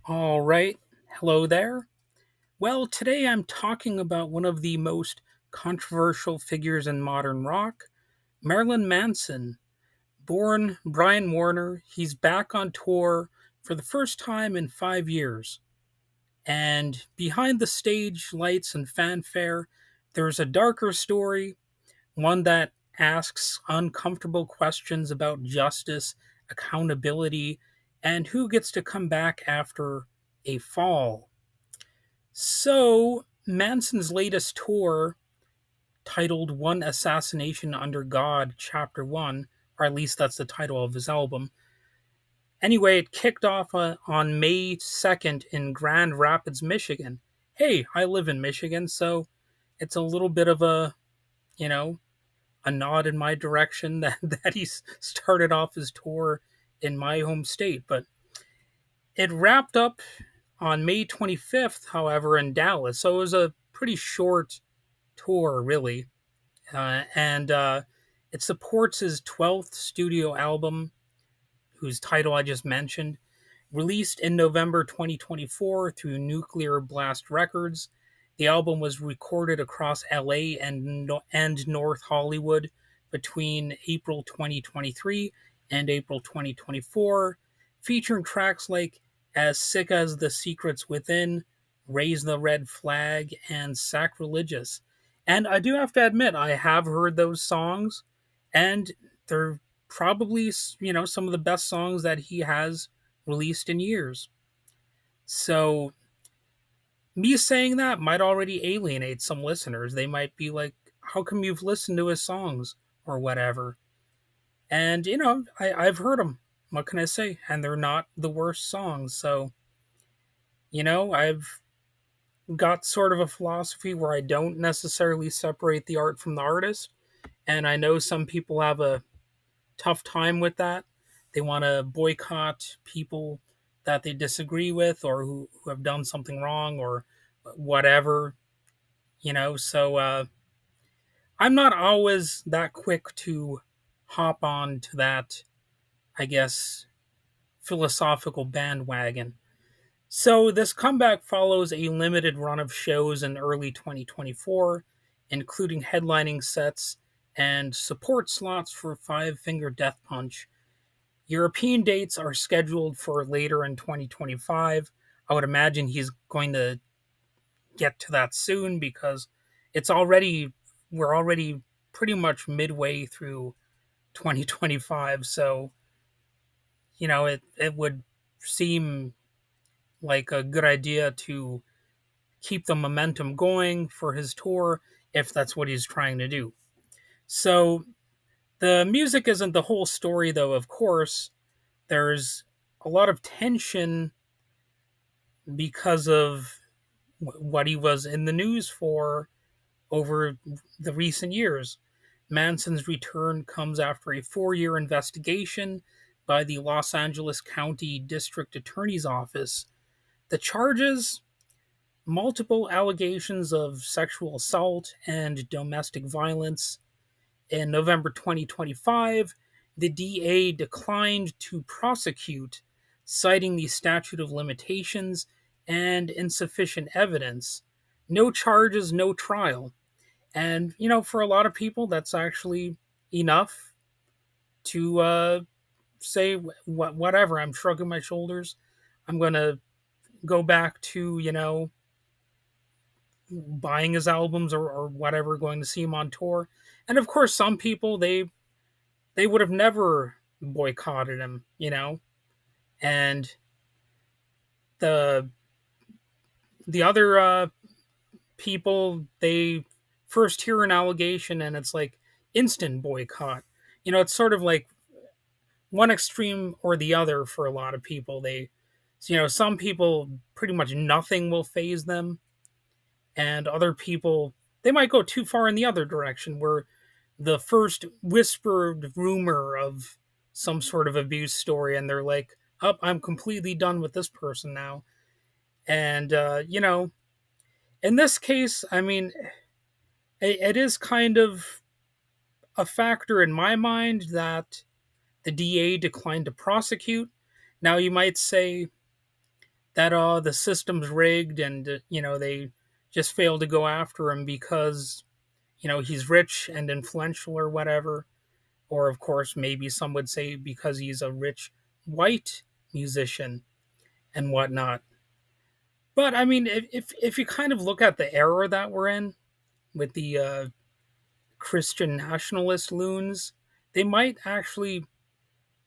All right. Hello there. Well, today I'm talking about one of the most controversial figures in modern rock, Marilyn Manson. Born Brian Warner, he's back on tour for the first time in 5 years. And behind the stage lights and fanfare, there's a darker story, one that asks uncomfortable questions about justice, accountability, and who gets to come back after a fall. So, Manson's latest tour, titled One Assassination Under God, Chapter 1, or at least that's the title of his album. Anyway, it kicked off on May 2nd in Grand Rapids, Michigan. Hey, I live in Michigan, so it's a little bit of you know, a nod in my direction that he's started off his tour in my home state. But it wrapped up on May 25th, however, in Dallas. So it was a pretty short tour, really. And it supports his 12th studio album, whose title I just mentioned, released in November 2024 through Nuclear Blast Records. The album was recorded across LA and North Hollywood between April 2023 and April 2024, featuring tracks like As Sick as the Secrets Within, Raise the Red Flag, and Sacrilegious. And I do have to admit, I have heard those songs, and they're probably, some of the best songs that he has released in years. So, me saying that might already alienate some listeners. They might be like, how come you've listened to his songs or whatever? And, I've heard them. What can I say? And they're not the worst songs. So, I've got sort of a philosophy where I don't necessarily separate the art from the artist. And I know some people have a tough time with that. They want to boycott people that they disagree with or who have done something wrong or whatever. So I'm not always that quick to hop on to that, I guess, philosophical bandwagon. So this comeback follows a limited run of shows in early 2024, including headlining sets and support slots for Five Finger Death Punch. European dates are scheduled for later in 2025. I would imagine he's going to get to that soon because it's already we're already pretty much midway through 2025, so it would seem like a good idea to keep the momentum going for his tour if that's what he's trying to do. So the music isn't the whole story though, of course. There's a lot of tension because of what he was in the news for over the recent years. Manson's return comes after a 4 year investigation by the Los Angeles County District Attorney's Office. The charges: multiple allegations of sexual assault and domestic violence. In November 2025, the DA declined to prosecute, citing the statute of limitations and insufficient evidence. No charges, no trial. And, for a lot of people, that's actually enough to say, whatever. I'm shrugging my shoulders. I'm going to go back to, buying his albums or whatever, going to see him on tour. And of course, some people, they would have never boycotted him. And the the other people, they first hear an allegation and it's like instant boycott. It's sort of like one extreme or the other for a lot of people. Some people, pretty much nothing will phase them, and other people, they might go too far in the other direction where the first whispered rumor of some sort of abuse story and they're like, oh, I'm completely done with this person now. And in this case, I mean, it is kind of a factor in my mind that the DA declined to prosecute. Now, you might say, that the system's rigged, and they just fail to go after him because he's rich and influential or whatever. Or of course maybe some would say because he's a rich white musician and whatnot. But I mean, if you kind of look at the era that we're in with the Christian nationalist loons, they might actually,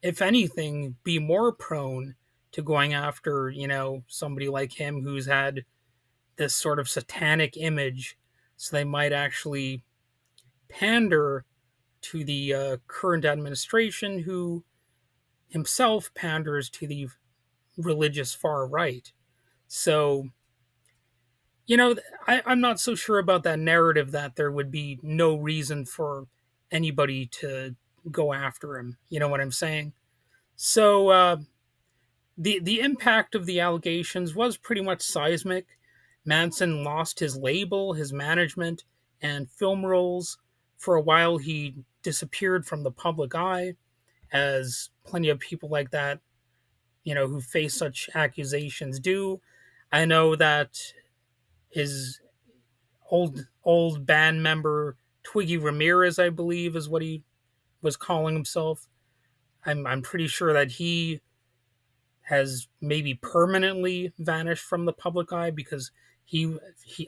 if anything, be more prone to going after, somebody like him who's had this sort of satanic image. So they might actually pander to the current administration, who himself panders to the religious far right. So, I'm not so sure about that narrative that there would be no reason for anybody to go after him. You know what I'm saying? So, the impact of the allegations was pretty much seismic. Manson lost his label, his management, and film roles. For a while, he disappeared from the public eye, as plenty of people like that, who face such accusations do. I know that his old band member Twiggy Ramirez, I believe, is what he was calling himself. I'm pretty sure that he has maybe permanently vanished from the public eye because he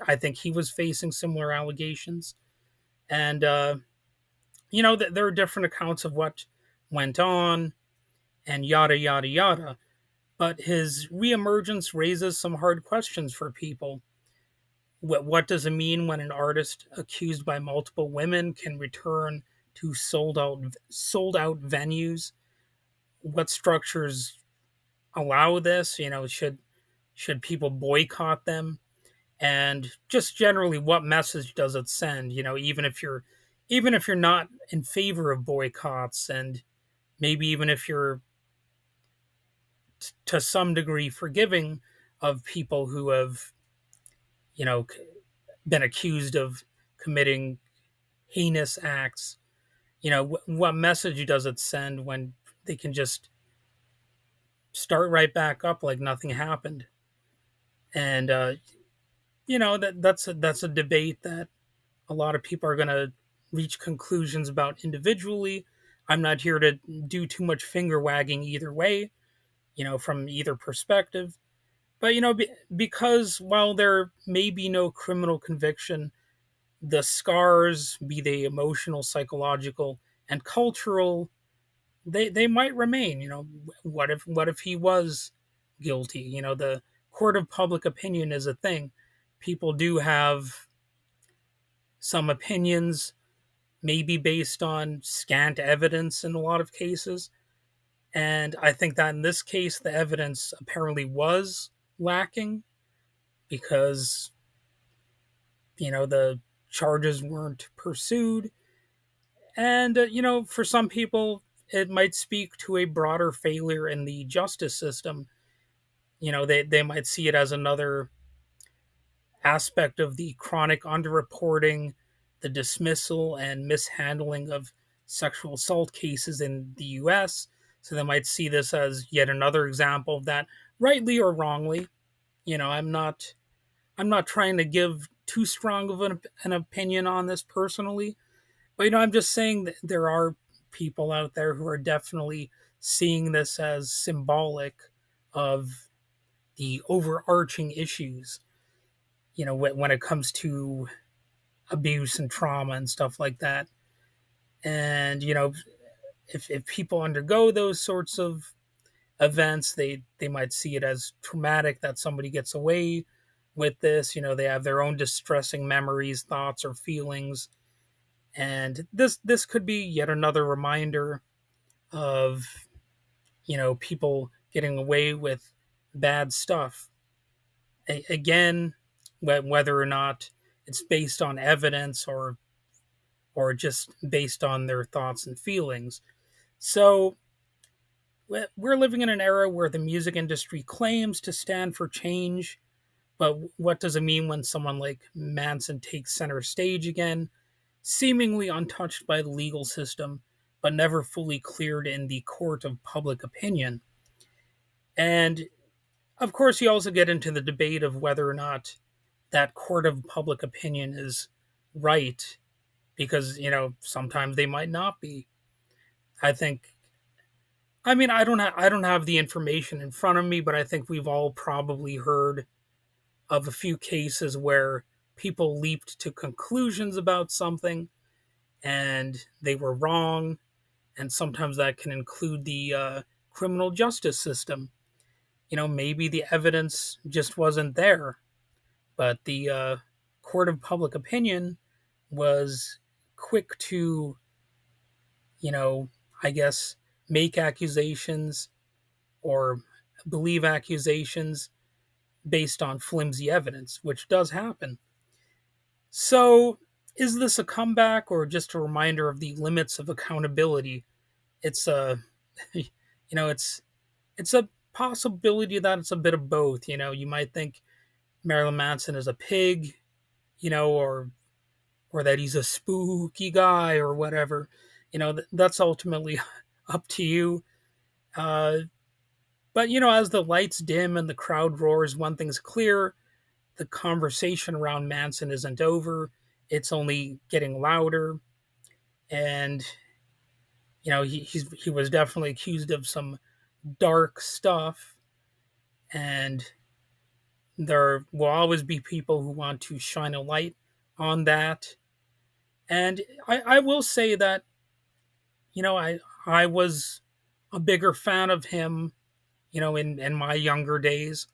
I think he was facing similar allegations. And there are different accounts of what went on and yada yada yada. But his reemergence raises some hard questions for people. What does it mean when an artist accused by multiple women can return to sold out venues? What structures allow this? Should people boycott them? And just generally, what message does it send? Even if you're not in favor of boycotts, and maybe even if you're to some degree forgiving of people who have you know been accused of committing heinous acts, what message does it send when they can just start right back up like nothing happened? And that's a debate that a lot of people are going to reach conclusions about individually. I'm not here to do too much finger wagging either way, from either perspective. But because while there may be no criminal conviction, the scars, be they emotional, psychological, and cultural, they might remain. What if he was guilty? The court of public opinion is a thing. People do have some opinions, maybe based on scant evidence in a lot of cases. And I think that in this case, the evidence apparently was lacking because, the charges weren't pursued. And, for some people, it might speak to a broader failure in the justice system. They might see it as another aspect of the chronic underreporting, the dismissal and mishandling of sexual assault cases in the US. So they might see this as yet another example of that, rightly or wrongly. I'm not trying to give too strong of an opinion on this personally, but I'm just saying that there are people out there who are definitely seeing this as symbolic of the overarching issues, when it comes to abuse and trauma and stuff like that. And if people undergo those sorts of events, they might see it as traumatic that somebody gets away with this. They have their own distressing memories, thoughts, or feelings. And this could be yet another reminder of people getting away with bad stuff. Again, whether or not it's based on evidence or just based on their thoughts and feelings. So we're living in an era where the music industry claims to stand for change, but what does it mean when someone like Manson takes center stage again, seemingly untouched by the legal system, but never fully cleared in the court of public opinion? And of course, you also get into the debate of whether or not that court of public opinion is right, because sometimes they might not be. I think. I mean, I don't have the information in front of me, but I think we've all probably heard of a few cases where people leaped to conclusions about something and they were wrong, and sometimes that can include the criminal justice system. Maybe the evidence just wasn't there, but the court of public opinion was quick to, you know, I guess, make accusations or believe accusations based on flimsy evidence, which does happen. So, is this a comeback or just a reminder of the limits of accountability? It's a, it's a possibility that it's a bit of both. You might think Marilyn Manson is a pig, or that he's a spooky guy or whatever. That's ultimately up to you. Uh, but as the lights dim and the crowd roars, one thing's clear: the conversation around Manson isn't over. It's only getting louder, and he was definitely accused of some dark stuff, and there will always be people who want to shine a light on that. And I will say that I was a bigger fan of him, in my younger days.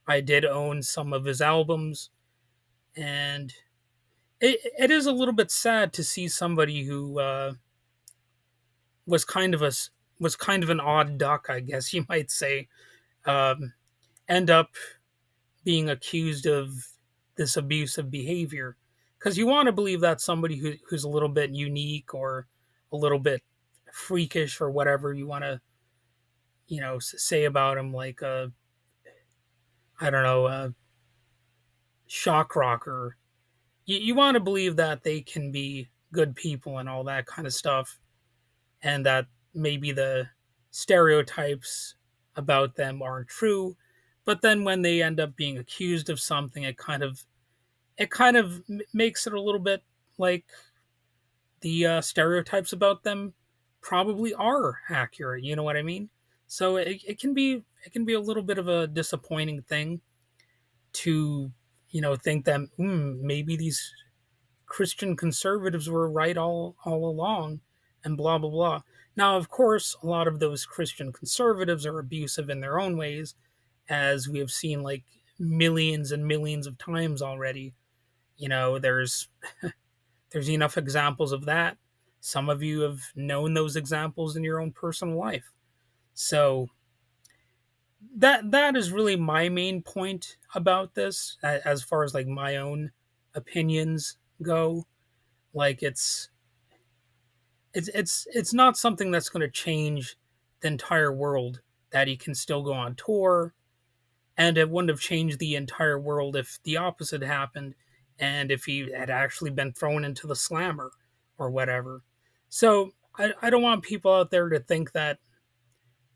I did own some of his albums, and it is a little bit sad to see somebody who was kind of a was kind of an odd duck, I guess you might say, um, end up being accused of this abusive behavior. Because you want to believe that somebody who's a little bit unique or a little bit freakish or whatever you want to, say about him, like I don't know, a shock rocker. You want to believe that they can be good people and all that kind of stuff, and that maybe the stereotypes about them aren't true. But then when they end up being accused of something, it kind of makes it a little bit like the stereotypes about them probably are accurate. You know what I mean? So it can be a little bit of a disappointing thing to think that maybe these Christian conservatives were right all along, and blah blah blah. Now, of course, a lot of those Christian conservatives are abusive in their own ways, as we have seen like millions and millions of times already. There's enough examples of that. Some of you have known those examples in your own personal life. So that is really my main point about this, as far as like my own opinions go. Like it's not something that's going to change the entire world that he can still go on tour, and it wouldn't have changed the entire world if the opposite happened, and if he had actually been thrown into the slammer or whatever. So I don't want people out there to think that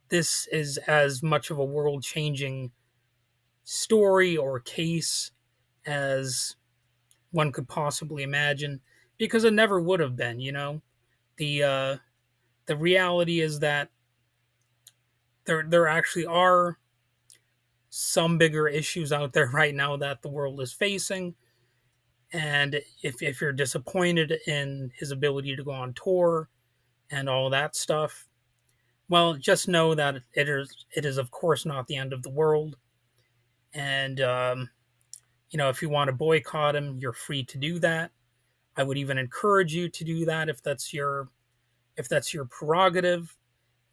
this is as much of a world changing story or case as one could possibly imagine, because it never would have been. The reality is that there actually are some bigger issues out there right now that the world is facing. And if you're disappointed in his ability to go on tour and all that stuff, well, just know that it is of course not the end of the world. And if you want to boycott him, you're free to do that. I would even encourage you to do that if that's your prerogative.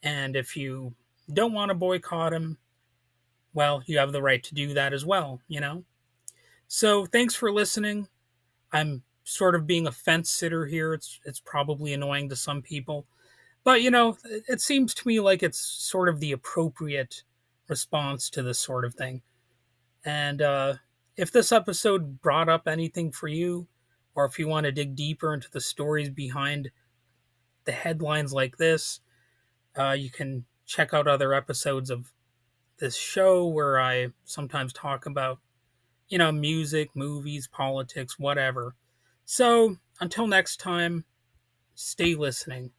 And if you don't want to boycott him, well, you have the right to do that as well. So thanks for listening. I'm sort of being a fence sitter here. It's probably annoying to some people, but it seems to me like it's sort of the appropriate response to this sort of thing. And if this episode brought up anything for you, or if you want to dig deeper into the stories behind the headlines like this, you can check out other episodes of this show where I sometimes talk about, music, movies, politics, whatever. So, until next time, stay listening.